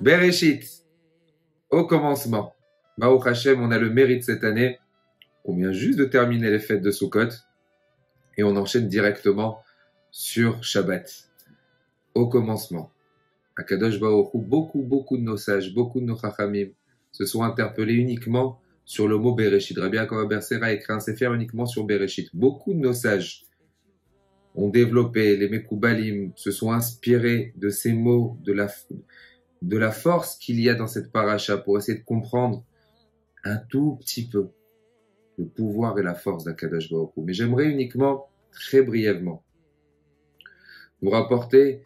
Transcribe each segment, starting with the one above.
Bereshit, au commencement. Baruch Hashem, on a le mérite cette année. On vient juste de terminer les fêtes de Sukkot et on enchaîne directement sur Shabbat. Au commencement. Akadosh Baruch Hu, beaucoup de nos sages, beaucoup de nos chachamim se sont interpellés uniquement sur le mot Bereshit. Rabbi Yaakov Bersera a écrit un sefer uniquement sur Bereshit. Beaucoup de nos sages ont développé, les Mekoubalim se sont inspirés de ces mots, de la force qu'il y a dans cette paracha pour essayer de comprendre un tout petit peu le pouvoir et la force d'Akadosh Baruch Hu. Mais j'aimerais uniquement, très brièvement, vous rapporter,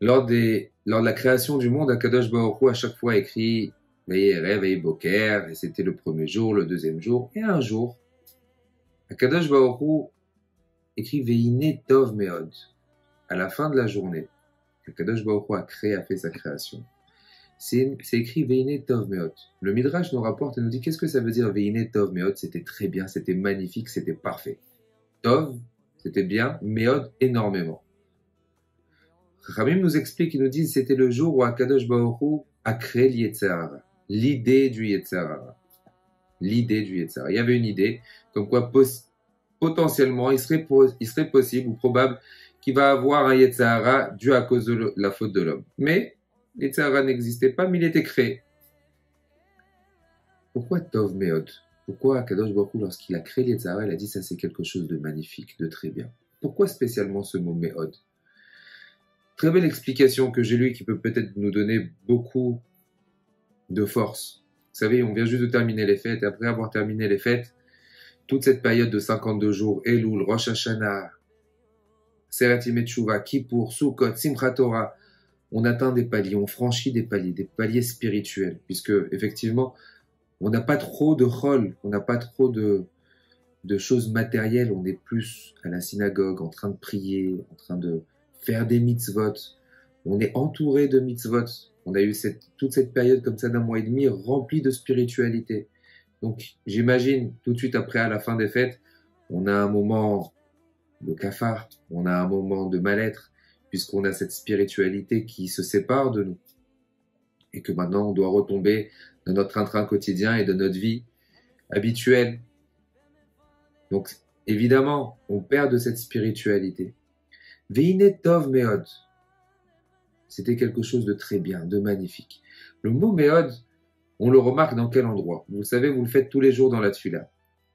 lors de la création du monde, Akadosh Baruch Hu à chaque fois écrit Veyerev, Veyeboker, et c'était le premier jour, le deuxième jour, et un jour, Akadosh Baruch Hu écrit Veine Tov Meod. À la fin de la journée, Akadosh Baruch Hu a créé, a fait sa création. C'est écrit Veine Tov Meod. Le Midrash nous rapporte et nous dit qu'est-ce que ça veut dire Veine Tov Meod? C'était très bien, c'était magnifique, c'était parfait. Tov, c'était bien, Meod, énormément. Ramim nous explique, il nous dit c'était le jour où Akadosh Baruch Hu a créé l'Yetzer, l'idée du Yetzer. L'idée du Yetzer. Il y avait une idée, comme quoi potentiellement, il serait possible ou probable qu'il va avoir un Yetzirah dû à cause de la faute de l'homme. Mais Yetzirah n'existait pas, mais il était créé. Pourquoi Tov Meod? Pourquoi Akadosh Baruch Hu, lorsqu'il a créé Yetzirah, il a dit ça c'est quelque chose de magnifique, de très bien? Pourquoi spécialement ce mot Meod? Très belle explication que j'ai lue qui peut peut-être nous donner beaucoup de force. Vous savez, on vient juste de terminer les fêtes, et après avoir terminé les fêtes, toute cette période de 52 jours, Elul, Rosh Hashanah, Seret Yimei Teshuvah, Kippour, Sukkot, Simchat Torah, on atteint des paliers, on franchit des paliers spirituels, puisque effectivement, on n'a pas trop de chol, on n'a pas trop de choses matérielles, on est plus à la synagogue, en train de prier, en train de faire des mitzvot, on est entouré de mitzvot, on a eu toute cette période comme ça d'un mois et demi remplie de spiritualité. Donc, j'imagine, tout de suite après, à la fin des fêtes, on a un moment de cafard, on a un moment de mal-être, puisqu'on a cette spiritualité qui se sépare de nous. Et que maintenant, on doit retomber dans notre train-train quotidien et de notre vie habituelle. Donc, évidemment, on perd de cette spiritualité. Veine Tov Meod. C'était quelque chose de très bien, de magnifique. Le mot Meod, on le remarque dans quel endroit? Vous savez, vous le faites tous les jours dans la tfila.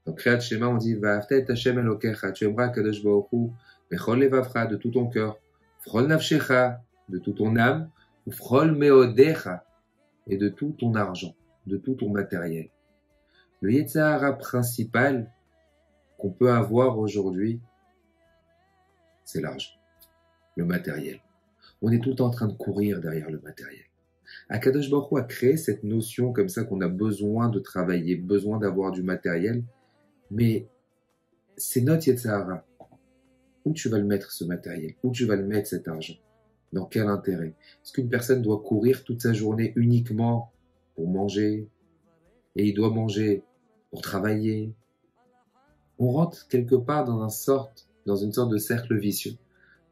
Dans Kriyat Shema, on dit Va'afta et Hashem Elokecha, tu aimeras Kadosh Baruch Hu, Bechol Levavcha, de tout ton cœur, Frol Nafshecha, de toute ton âme, ou Frol Meodecha, et de tout ton argent, de tout ton matériel. Le Yetzirah principal qu'on peut avoir aujourd'hui, c'est l'argent, le matériel. On est tout le temps en train de courir derrière le matériel. Akadosh Baruch Hu a créé cette notion comme ça qu'on a besoin de travailler, besoin d'avoir du matériel, mais c'est notre Yetzirah. Où tu vas le mettre ce matériel? Où tu vas le mettre cet argent? Dans quel intérêt? Est-ce qu'une personne doit courir toute sa journée uniquement pour manger? Et il doit manger pour travailler? On rentre quelque part dans une sorte de cercle vicieux.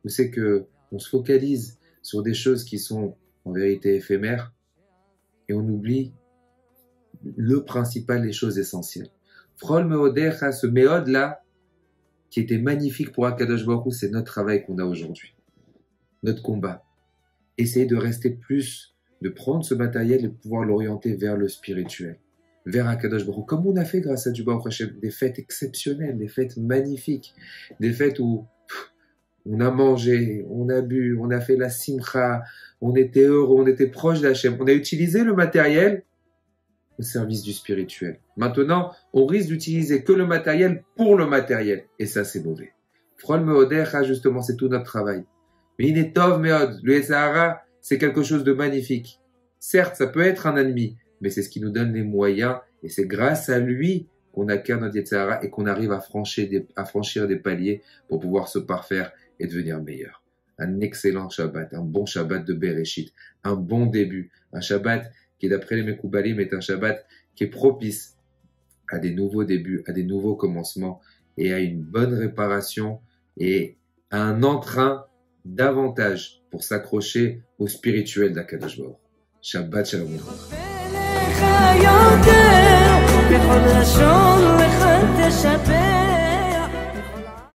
Où c'est que on se focalise sur des choses qui sont en vérité éphémères, et on oublie le principal, les choses essentielles. Frol Meodecha, ce Meod là, qui était magnifique pour Akadosh Baruch Hu, c'est notre travail qu'on a aujourd'hui. Notre combat. Essayer de rester plus, de prendre ce matériel et de pouvoir l'orienter vers le spirituel, vers Akadosh Baruch Hu, comme on a fait grâce à du Baruch Hashem, des fêtes exceptionnelles, des fêtes magnifiques, des fêtes où on a mangé, on a bu, on a fait la simcha, on était heureux, on était proche d'Hachem. On a utilisé le matériel au service du spirituel. Maintenant, on risque d'utiliser que le matériel pour le matériel. Et ça, c'est mauvais. Frol Meodecha, justement, c'est tout notre travail. Mais il est Tov Meod. Le Yetzirah, c'est quelque chose de magnifique. Certes, ça peut être un ennemi, mais c'est ce qui nous donne les moyens. Et c'est grâce à lui qu'on acquiert notre Yetzirah et qu'on arrive à franchir des paliers pour pouvoir se parfaire et devenir meilleur. Un excellent Shabbat, un bon Shabbat de Bereshit, un bon début, un Shabbat qui, d'après les Mekoubalim, est un Shabbat qui est propice à des nouveaux débuts, à des nouveaux commencements et à une bonne réparation et à un entrain davantage pour s'accrocher au spirituel d'Akadosh Baruch Hu. Shabbat Shalom. בכל לשון לך תשפר